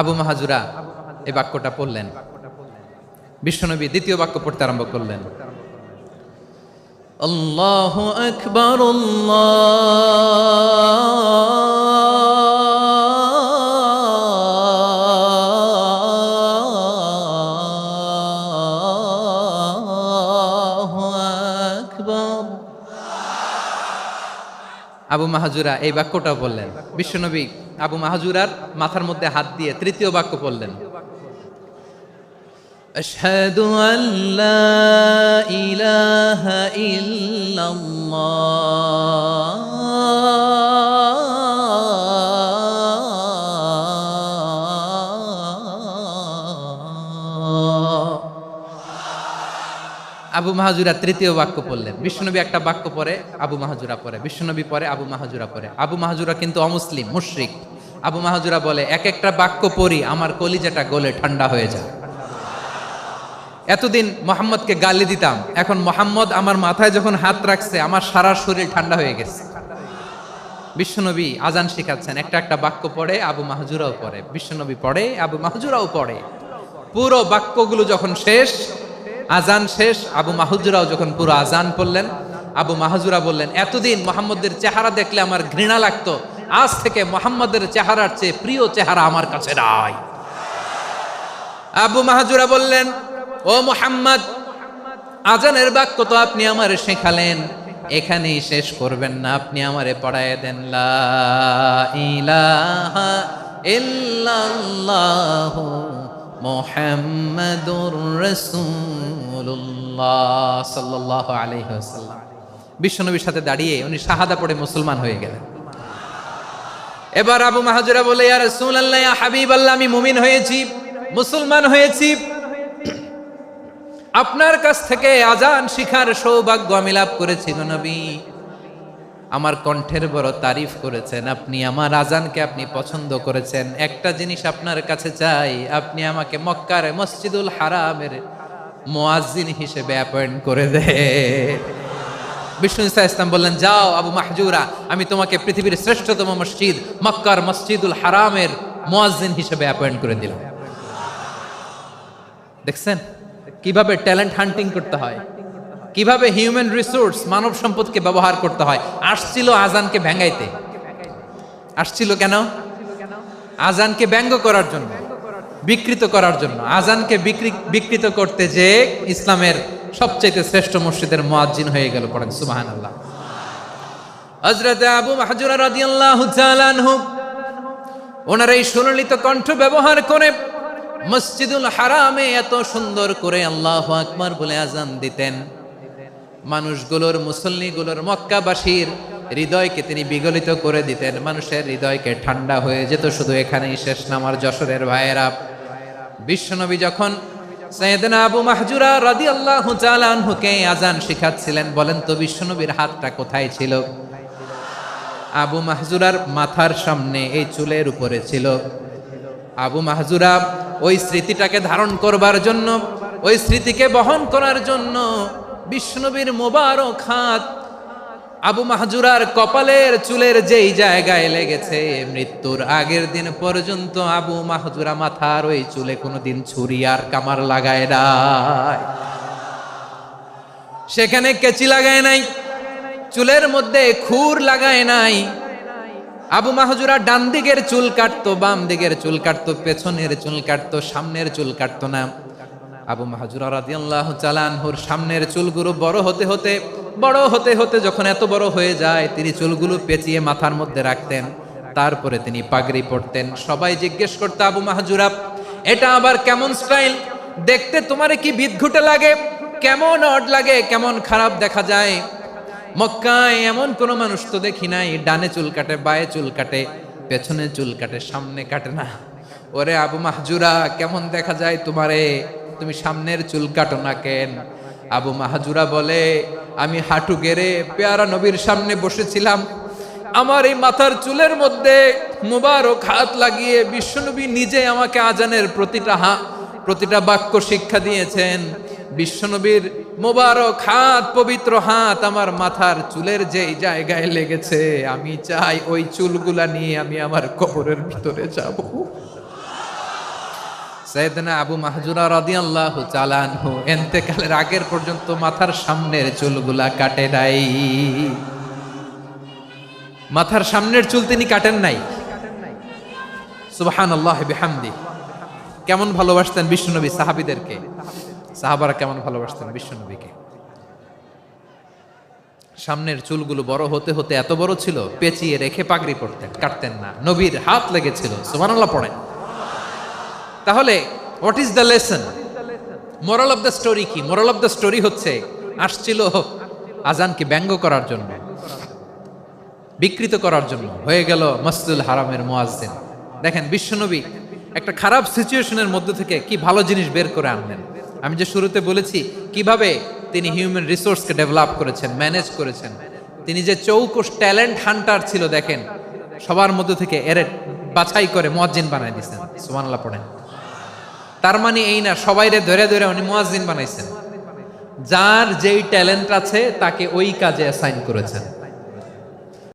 আবু মাহাজুরা এই বাক্যটা পড়লেন। বিশ্বনবী দ্বিতীয় বাক্য পড়তে আরম্ভ করলেন, আল্লাহু আকবার আল্লাহু আকবার। আবু মাহাজুরা এই বাক্যটা বললেন। বিশ্বনবী আবু মাহাজুরার মাথার মধ্যে হাত দিয়ে তৃতীয় বাক্য বললেন, আশহাদু আল্লা ইলাহা ইল্লাল্লাহ। আবু মাহাজুরা তৃতীয় বাক্য পড়লেন। বিশ্বনবী একটা বাক্য পরে আবু মাহাজুরা পরে, বিশ্বনবী পরে আবু মাহাজুরা পরে। আবু মাহাজুরা কিন্তু অমুসলিম, মুশরিক। আবু মাহাজুরা বলে, এক একটা বাক্য পড়ি আমার কলিজাটা গলে ঠান্ডা হয়ে যায়। এতদিন মোহাম্মদকে গালি দিতাম, এখন মোহাম্মদ আমার মাথায় যখন হাত রাখছে আমার সারা শরীর ঠান্ডা হয়ে গেছে। বিশ্বনবী আজান শিখাচ্ছেন, একটা একটা বাক্য পড়ে আবু মাহাজুরাও পড়ে, বিশ্বনবী পড়ে আবু মাহাজুরাও পড়ে। পুরো বাক্যগুলো যখন শেষ, আজান শেষ, আবু মাহাজুরাও যখন পুরো আজান পড়লেন, আবু মাহাজুরা বললেন, এতদিন মোহাম্মদের চেহারা দেখলে আমার ঘৃণা লাগতো, আজ থেকে মোহাম্মদের চেহারার চেয়ে প্রিয় চেহারা আমার কাছে নাই। আবু মাহাজুরা বললেন, ও মুহাম্মদ, আজানের বাক্য তো আপনি আমারে শেখালেন, এখানেই শেষ করবেন না, আপনি আমারে পড়ায় দেন, লা ইলাহা ইল্লাল্লাহু মুহাম্মাদুর রাসূলুল্লাহ সাল্লাল্লাহু আলাইহি ওয়াসাল্লাম। বিশ্বনবীর সাথে দাঁড়িয়ে উনি শাহাদা পড়ে মুসলমান হয়ে গেলেন। এবার আবু মাহাজুরা বলে, ইয়া রাসূলুল্লাহ, ইয়া হাবিবাল্লাহ, আমি মুমিন হয়েছি, মুসলমান হয়েছি, আপনার কাছ থেকে আজান শিখার সৌভাগ্য আমি লাভ করেছি গো নবী। আমার কণ্ঠের বড় তারিফ করেছেন, আপনি আমার আজানকে আপনি পছন্দ করেছেন। একটা জিনিস আপনার কাছে চাই, আপনি আমাকে মক্কার মসজিদুল হারামের মুয়াজ্জিন হিসেবে অ্যাপয়েন্ট করে দেন। বিষ্ণু ইসলাম বললেন, যাও আবু মাহজুরা, আমি তোমাকে পৃথিবীর শ্রেষ্ঠতম মসজিদ মক্কার মসজিদুল হারামের মুয়াজ্জিন হিসেবে অ্যাপয়েন্ট করে দিলাম। দেখছেন কিভাবে ট্যালেন্ট হান্টিং করতে হয়, কিভাবে হিউম্যান রিসোর্স মানব সম্পদকে ব্যবহার করতে হয়। আসছিল আজানকে ভেঙাইতে, আসছিল কেন? আজানকে ব্যঙ্গ করার জন্য, বিকৃত করার জন্য। আজানকে বিকৃত করতে যে ইসলামের সবচেয়ে শ্রেষ্ঠ মসজিদের মুয়াজ্জিন হয়ে গেল। পড়েন সুবহানাল্লাহ। হযরত আবু মাহজুরা রাদিয়াল্লাহু তাআলা আনহু ওনার এই সুললিত কণ্ঠ ব্যবহার করে মসজিদুল হারামে এত সুন্দর করে আল্লাহু আকবার বলে আজান দিতেন। মানুষগুলোর, মুসল্লিগুলোর, মক্কাবাসীর হৃদয়কে তিনি বিগলিত করে দিতেন। মানুষের হৃদয়কে ঠান্ডা হয়ে যেত। শুধু এখানেই শেষ না আমার যশোরের ভাইয়েরা। বিশ্বনবী যখন সাইয়েদনা আবু মাহজুরা রাদিয়াল্লাহু তাআলা আনহুকে আজান শিখাচ্ছিলেন, বলেন তো বিশ্বনবীর হাতটা কোথায় ছিল? আবু মাহজুরার মাথার সামনে, এই চুলের উপরে ছিল। আবু মাহজুরা ওই স্মৃতিটাকে ধারণ করবার জন্য, ওই স্মৃতিকে বহন করার জন্য বিশ্বনবীর মোবারক হাত আবু মাহজুরার কপালের চুলের যেই জায়গায় লেগেছে, মৃত্যুর আগের দিন পর্যন্ত আবু মাহজুরা মাথার ওই চুলে কোনোদিন ছুরি আর কামার লাগায় নাই, সেখানে কেচি লাগায় নাই, চুলের মধ্যে খুর লাগায় নাই। আবু মাহজুরা ডান দিকের চুল কাটতো, বাম দিকের চুল কাটতো, পেছনের চুল কাটতো, সামনের চুল কাটতো না। আবু মাহজুরা রাদিয়াল্লাহু তাআলা আনহুর সামনের চুলগুলো বড় হতে হতে যখন এত বড় হয়ে যায়, তিনি চুলগুলো পেঁচিয়ে মাথার মধ্যে রাখতেন। তারপরে তিনি পাগড়ি পরতেন। সবাই জিজ্ঞেস করতো, আবু মাহজুরা, এটা আবার কেমন স্টাইল? দেখতে তোমারে কি বিদঘুটে লাগে? কেমন অড লাগে? কেমন খারাপ দেখা যায়? মক্কায় এমন কোন মানুষ তো দেখি নাই, ডানে চুল কাটে, বায়ে চুল কাটে, পেছনে চুল কাটে, সামনে কাটে না। ওরে আবু মাহজুরা, কেমন দেখা যায় তোমারে? তুমি সামনের চুল কাটো না কেন? আবু মাহজুরা বলে, আমি হাঁটু গেড়ে পেয়ারা নবীর সামনে বসেছিলাম, আমার এই মাথার চুলের মধ্যে মুবারক হাত লাগিয়ে বিশ্বনবী নিজে আমাকে আজানের প্রতিটা বাক্য শিক্ষা দিয়েছেন। বিশ্বনবীর মোবারক হাত, পবিত্র হাত আমার মাথার চুলের যেই জায়গায় লেগেছে, আমি চাই ওই চুলগুলা নিয়ে আমি আমার কবরের ভিতরে যাব। সাইয়েদনা আবু মাহজুরা রাদিয়াল্লাহু তাআলা আনহু ইন্তেকালের আগের পর্যন্ত মাথার সামনের চুলগুলা কাটে নাই। মাথার সামনের চুল তিনি কাটেন নাই। সুবহানাল্লাহি বিহামদি। কেমন ভালোবাসতেন বিশ্বনবী সাহাবীদেরকে, সাহাবারা কেমন ভালোবাসতেন বিশ্বনবীকে। সামনের চুলগুলো বড় হতে হতে এত বড় ছিল, পেঁচিয়ে রেখে পাগড়ি পরতেন, কাটতেন না। নবীর হাত লেগেছিল। সুবহানাল্লাহ পড়েন। তাহলে what is the lesson, moral of the story কি? মোরাল অফ দ্য স্টোরি হচ্ছে, আসছিল আজানকে ব্যঙ্গ করার জন্য, বিকৃত করার জন্য, হয়ে গেল মসজিদুল হারামের মুয়াজ্জিন। দেখেন বিশ্বনবী একটা খারাপ সিচুয়েশনের মধ্যে থেকে কি ভালো জিনিস বের করে আনলেন। আমি যে শুরুতে বলেছি কিভাবে তিনি হিউম্যান রিসোর্সকে ডেভেলপ করেছেন, ম্যানেজ করেছেন। তিনি যে চৌকস ট্যালেন্ট হান্টার ছিল, দেখেন সবার মধ্যে থেকে এর বাছাই করে মুয়াজ্জিন বানাই দিয়েছেন। সুবহানাল্লাহ পড়েন। তার মানে এই না সবাইরে ধরে ধরে উনি মুয়াজ্জিন বানাইছেন। যার যেই ট্যালেন্ট আছে তাকে ওই কাজে অ্যাসাইন করেছেন।